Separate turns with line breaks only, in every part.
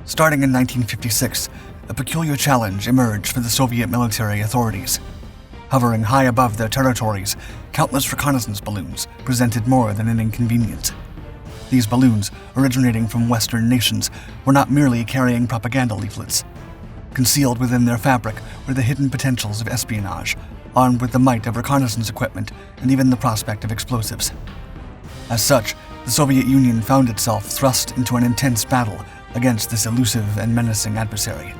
Starting in 1956, a peculiar challenge emerged for the Soviet military authorities. Hovering high above their territories, countless reconnaissance balloons presented more than an inconvenience. These balloons, originating from Western nations, were not merely carrying propaganda leaflets. Concealed within their fabric were the hidden potentials of espionage, armed with the might of reconnaissance equipment and even the prospect of explosives. As such, the Soviet Union found itself thrust into an intense battle against this elusive and menacing adversary.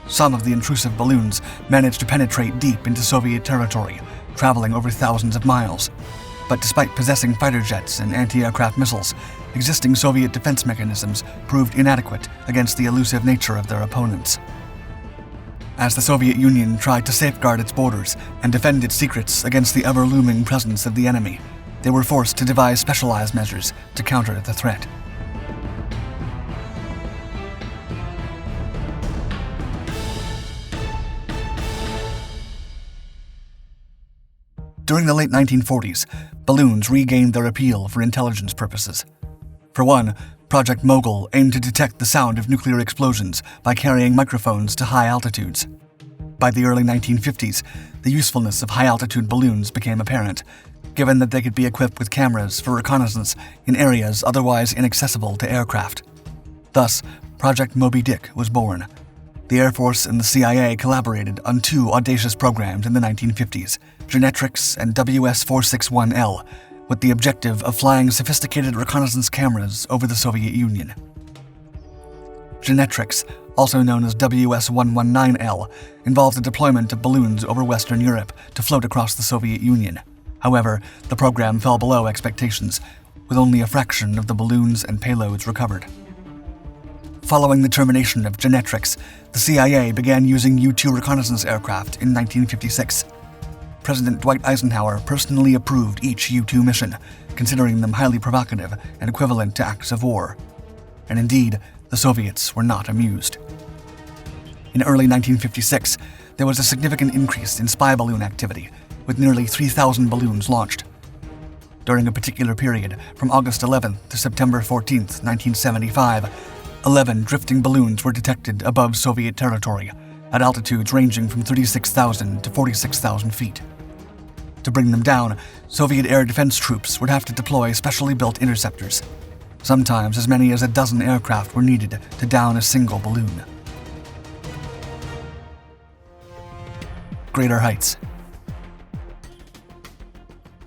Some of the intrusive balloons managed to penetrate deep into Soviet territory, traveling over thousands of miles. But despite possessing fighter jets and anti-aircraft missiles, existing Soviet defense mechanisms proved inadequate against the elusive nature of their opponents. As the Soviet Union tried to safeguard its borders and defend its secrets against the ever-looming presence of the enemy, they were forced to devise specialized measures to counter the threat. During the late 1940s, balloons regained their appeal for intelligence purposes. For one, Project Mogul aimed to detect the sound of nuclear explosions by carrying microphones to high altitudes. By the early 1950s, the usefulness of high-altitude balloons became apparent, given that they could be equipped with cameras for reconnaissance in areas otherwise inaccessible to aircraft. Thus, Project Moby Dick was born. The Air Force and the CIA collaborated on two audacious programs in the 1950s, Genetrix and WS-461L, with the objective of flying sophisticated reconnaissance cameras over the Soviet Union. Genetrix, also known as WS-119L, involved the deployment of balloons over Western Europe to float across the Soviet Union. However, the program fell below expectations, with only a fraction of the balloons and payloads recovered. Following the termination of Genetrix, the CIA began using U-2 reconnaissance aircraft in 1956. President Dwight Eisenhower personally approved each U-2 mission, considering them highly provocative and equivalent to acts of war. And indeed, the Soviets were not amused. In early 1956, there was a significant increase in spy balloon activity, with nearly 3,000 balloons launched. During a particular period, from August 11th to September 14th, 1975, 11 drifting balloons were detected above Soviet territory, at altitudes ranging from 36,000 to 46,000 feet. To bring them down, Soviet air defense troops would have to deploy specially built interceptors. Sometimes as many as a dozen aircraft were needed to down a single balloon. Greater heights.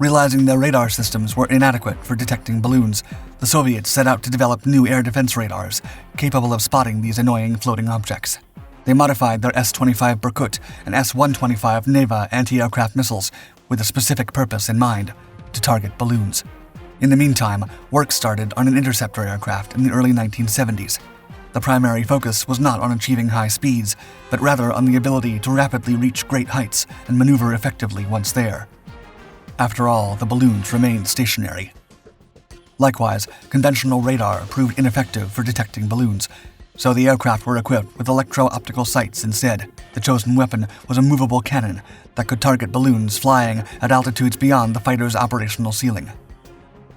Realizing their radar systems were inadequate for detecting balloons, the Soviets set out to develop new air defense radars capable of spotting these annoying floating objects. They modified their S-25 Berkut and S-125 Neva anti-aircraft missiles with a specific purpose in mind: to target balloons. In the meantime, work started on an interceptor aircraft in the early 1970s. The primary focus was not on achieving high speeds, but rather on the ability to rapidly reach great heights and maneuver effectively once there. After all, the balloons remained stationary. Likewise, conventional radar proved ineffective for detecting balloons, so the aircraft were equipped with electro-optical sights instead. The chosen weapon was a movable cannon that could target balloons flying at altitudes beyond the fighter's operational ceiling.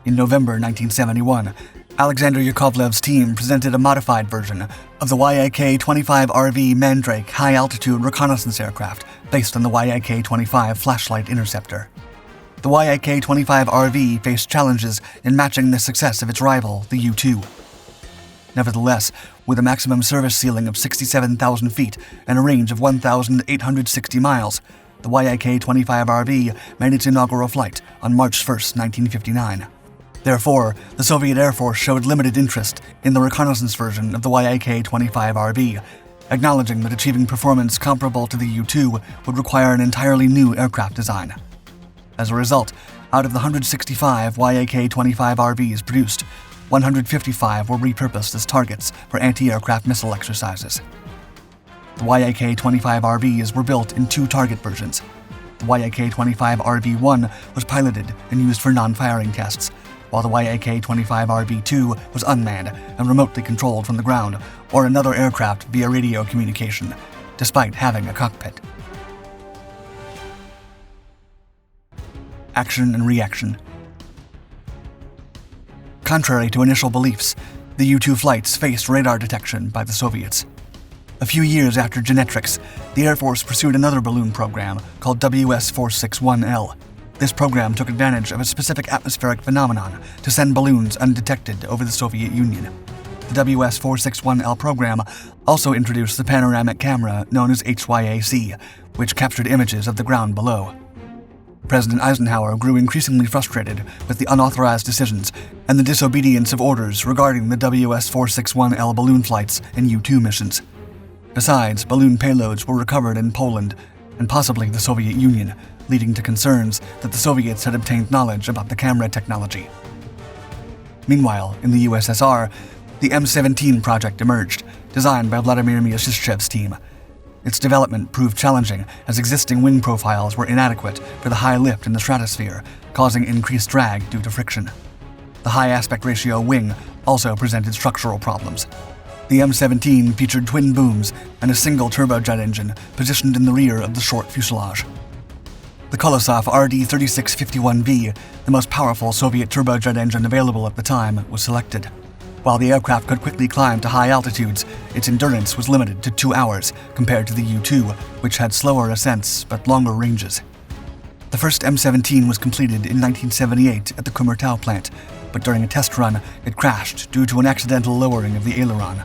In November 1971, Alexander Yakovlev's team presented a modified version of the Yak-25RV Mandrake high-altitude reconnaissance aircraft based on the Yak-25 flashlight interceptor. The Yak-25RV faced challenges in matching the success of its rival, the U-2. Nevertheless, with a maximum service ceiling of 67,000 feet and a range of 1,860 miles, the Yak-25RV made its inaugural flight on March 1, 1959. Therefore, the Soviet Air Force showed limited interest in the reconnaissance version of the Yak-25RV, acknowledging that achieving performance comparable to the U-2 would require an entirely new aircraft design. As a result, out of the 165 Yak-25RVs produced, 155 were repurposed as targets for anti-aircraft missile exercises. The Yak-25RVs were built in two target versions. The Yak-25RV-1 was piloted and used for non-firing tests, while the Yak-25RV-2 was unmanned and remotely controlled from the ground or another aircraft via radio communication, despite having a cockpit. Action and reaction. Contrary to initial beliefs, the U-2 flights faced radar detection by the Soviets. A few years after Genetrix, the Air Force pursued another balloon program called WS-461L. This program took advantage of a specific atmospheric phenomenon to send balloons undetected over the Soviet Union. The WS-461L program also introduced the panoramic camera known as HYAC, which captured images of the ground below. President Eisenhower grew increasingly frustrated with the unauthorized decisions and the disobedience of orders regarding the WS-461L balloon flights and U-2 missions. Besides, balloon payloads were recovered in Poland and possibly the Soviet Union, leading to concerns that the Soviets had obtained knowledge about the camera technology. Meanwhile, in the USSR, the M-17 project emerged, designed by Vladimir Myasishchev's team. Its development proved challenging as existing wing profiles were inadequate for the high lift in the stratosphere, causing increased drag due to friction. The high aspect ratio wing also presented structural problems. The M-17 featured twin booms and a single turbojet engine positioned in the rear of the short fuselage. The Kolosov RD-3651V, the most powerful Soviet turbojet engine available at the time, was selected. While the aircraft could quickly climb to high altitudes, its endurance was limited to 2 hours compared to the U-2, which had slower ascents but longer ranges. The first M-17 was completed in 1978 at the Kummertau plant, but during a test run, it crashed due to an accidental lowering of the aileron.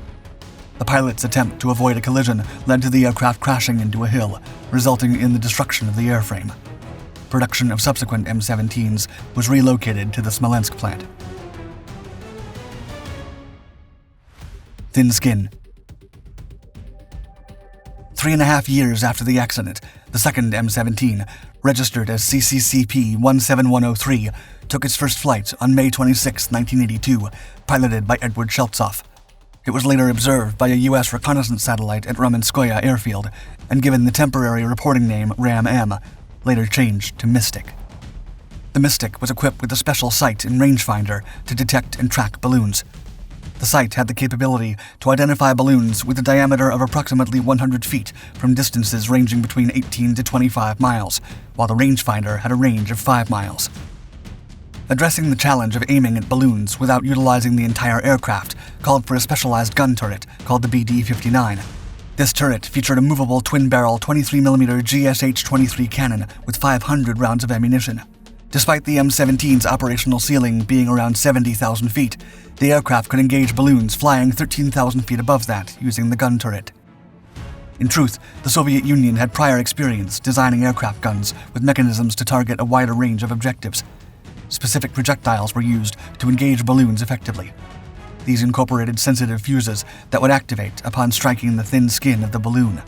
The pilot's attempt to avoid a collision led to the aircraft crashing into a hill, resulting in the destruction of the airframe. Production of subsequent M-17s was relocated to the Smolensk plant. Thin skin. 3.5 years after the accident, the second M-17, registered as CCCP-17103, took its first flight on May 26, 1982, piloted by Edward Sheltzoff. It was later observed by a U.S. reconnaissance satellite at Ramenskoye Airfield and given the temporary reporting name RAM-M, later changed to Mystic. The Mystic was equipped with a special sight and rangefinder to detect and track balloons. The sight had the capability to identify balloons with a diameter of approximately 100 feet from distances ranging between 18 to 25 miles, while the rangefinder had a range of 5 miles. Addressing the challenge of aiming at balloons without utilizing the entire aircraft called for a specialized gun turret called the BD-59. This turret featured a movable twin-barrel 23mm GSH-23 cannon with 500 rounds of ammunition. Despite the M-17's operational ceiling being around 70,000 feet, the aircraft could engage balloons flying 13,000 feet above that using the gun turret. In truth, the Soviet Union had prior experience designing aircraft guns with mechanisms to target a wider range of objectives. Specific projectiles were used to engage balloons effectively. These incorporated sensitive fuses that would activate upon striking the thin skin of the balloon.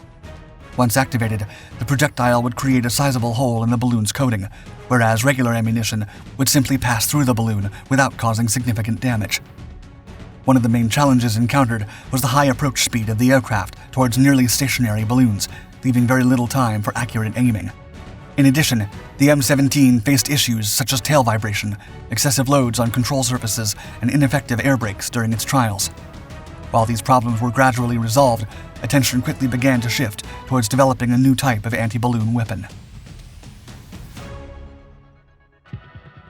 Once activated, the projectile would create a sizable hole in the balloon's coating, whereas regular ammunition would simply pass through the balloon without causing significant damage. One of the main challenges encountered was the high approach speed of the aircraft towards nearly stationary balloons, leaving very little time for accurate aiming. In addition, the M-17 faced issues such as tail vibration, excessive loads on control surfaces, and ineffective air brakes during its trials. While these problems were gradually resolved, attention quickly began to shift towards developing a new type of anti-balloon weapon.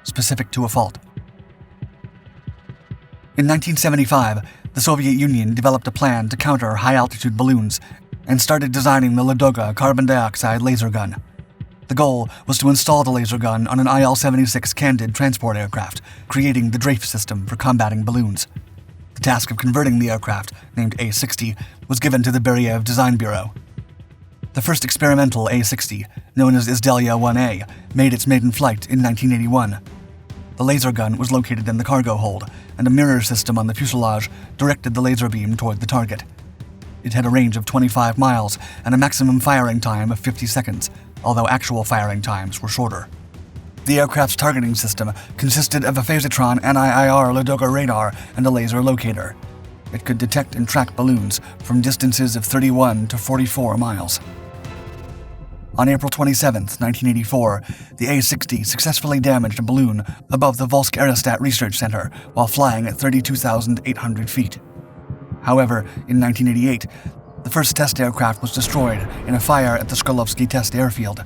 Specific to a fault. In 1975, the Soviet Union developed a plan to counter high-altitude balloons and started designing the Ladoga carbon dioxide laser gun. The goal was to install the laser gun on an IL-76 Candid transport aircraft, creating the Drafe system for combating balloons. The task of converting the aircraft, named A-60, was given to the Beriev Design Bureau. The first experimental A-60, known as Izdelia-1A, made its maiden flight in 1981. The laser gun was located in the cargo hold, and a mirror system on the fuselage directed the laser beam toward the target. It had a range of 25 miles and a maximum firing time of 50 seconds, although actual firing times were shorter. The aircraft's targeting system consisted of a Phasitron NIIR Ladoga radar and a laser locator. It could detect and track balloons from distances of 31 to 44 miles. On April 27, 1984, the A-60 successfully damaged a balloon above the Volsk Aerostat Research Center while flying at 32,800 feet. However, in 1988, the first test aircraft was destroyed in a fire at the Shkolovsky Test Airfield.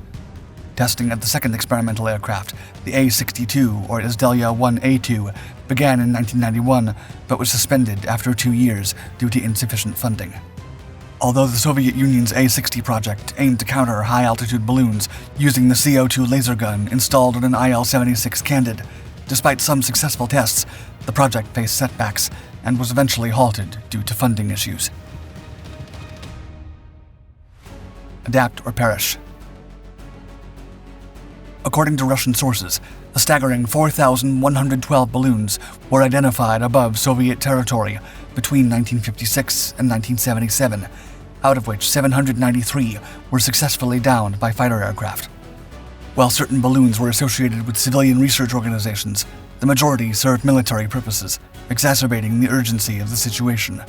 Testing at the second experimental aircraft, the A-62, or Izdelia-1A2, began in 1991 but was suspended after 2 years due to insufficient funding. Although the Soviet Union's A-60 project aimed to counter high-altitude balloons using the CO2 laser gun installed on an IL-76 Candid, despite some successful tests, the project faced setbacks and was eventually halted due to funding issues. Adapt or perish. According to Russian sources, a staggering 4,112 balloons were identified above Soviet territory between 1956 and 1977, out of which 793 were successfully downed by fighter aircraft. While certain balloons were associated with civilian research organizations, the majority served military purposes, exacerbating the urgency of the situation.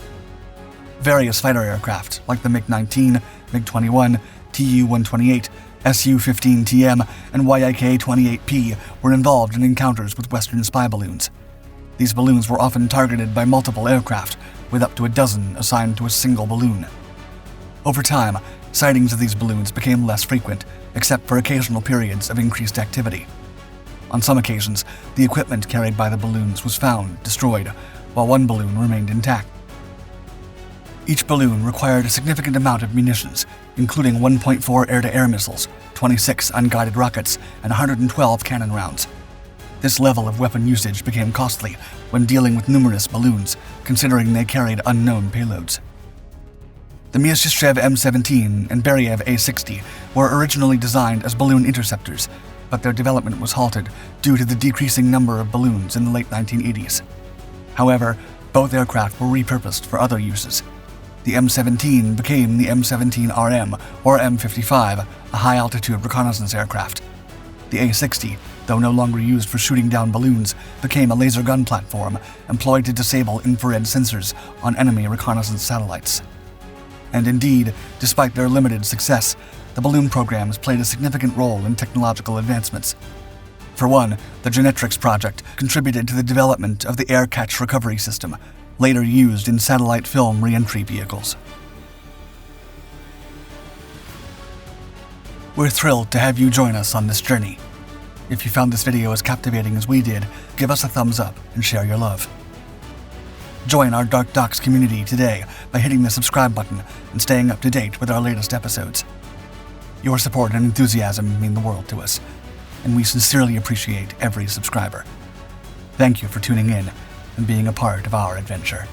Various fighter aircraft, like the MiG-19, MiG-21, Tu-128, Su-15TM, and Yik-28P, were involved in encounters with Western spy balloons. These balloons were often targeted by multiple aircraft, with up to a dozen assigned to a single balloon. Over time, sightings of these balloons became less frequent, except for occasional periods of increased activity. On some occasions, the equipment carried by the balloons was found destroyed, while one balloon remained intact. Each balloon required a significant amount of munitions, including 1.4 air-to-air missiles, 26 unguided rockets, and 112 cannon rounds. This level of weapon usage became costly when dealing with numerous balloons, considering they carried unknown payloads. The Myasishchev M17 and Beriev A-60 were originally designed as balloon interceptors, but their development was halted due to the decreasing number of balloons in the late 1980s. However, both aircraft were repurposed for other uses. The M17 became the M17RM, or M55, a high-altitude reconnaissance aircraft. The A-60, though no longer used for shooting down balloons, became a laser gun platform employed to disable infrared sensors on enemy reconnaissance satellites. And indeed, despite their limited success, the balloon programs played a significant role in technological advancements. For one, the Genetrix project contributed to the development of the air catch recovery system, later used in satellite film re-entry vehicles. We're thrilled to have you join us on this journey. If you found this video as captivating as we did, give us a thumbs up and share your love. Join our Dark Docs community today by hitting the subscribe button and staying up to date with our latest episodes. Your support and enthusiasm mean the world to us, and we sincerely appreciate every subscriber. Thank you for tuning in and being a part of our adventure.